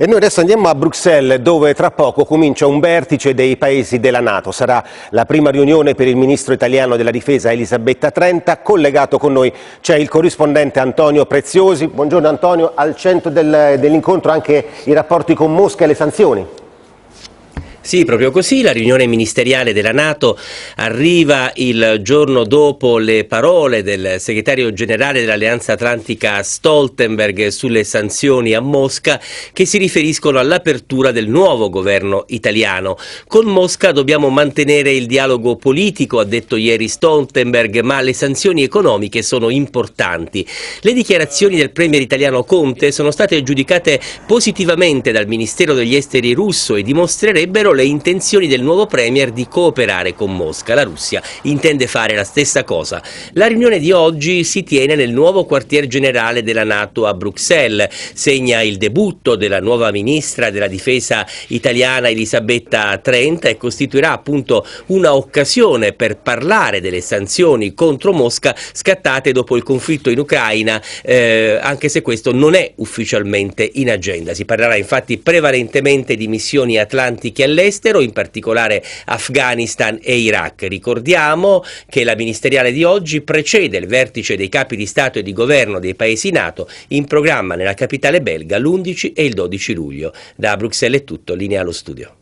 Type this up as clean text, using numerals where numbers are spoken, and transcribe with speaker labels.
Speaker 1: E noi adesso andiamo a Bruxelles, dove tra poco comincia un vertice dei paesi della NATO. Sarà la prima riunione per il ministro italiano della difesa Elisabetta Trenta. Collegato con noi c'è il corrispondente Antonio Preziosi. Buongiorno Antonio, al centro dell'incontro anche i rapporti con Mosca e le sanzioni.
Speaker 2: Sì, proprio così, la riunione ministeriale della NATO arriva il giorno dopo le parole del segretario generale dell'Alleanza Atlantica Stoltenberg sulle sanzioni a Mosca, che si riferiscono all'apertura del nuovo governo italiano. Con Mosca dobbiamo mantenere il dialogo politico, ha detto ieri Stoltenberg, ma le sanzioni economiche sono importanti. Le dichiarazioni del premier italiano Conte sono state giudicate positivamente dal Ministero degli Esteri russo e dimostrerebbero le intenzioni del nuovo premier di cooperare con Mosca. La Russia intende fare la stessa cosa. La riunione di oggi si tiene nel nuovo quartier generale della NATO a Bruxelles, segna il debutto della nuova ministra della difesa italiana Elisabetta Trenta e costituirà appunto una occasione per parlare delle sanzioni contro Mosca scattate dopo il conflitto in Ucraina, anche se questo non è ufficialmente in agenda. Si parlerà infatti prevalentemente di missioni atlantiche all'estero, in particolare Afghanistan e Iraq. Ricordiamo che la ministeriale di oggi precede il vertice dei capi di Stato e di Governo dei paesi NATO in programma nella capitale belga l'11 e il 12 luglio. Da Bruxelles è tutto, linea allo studio.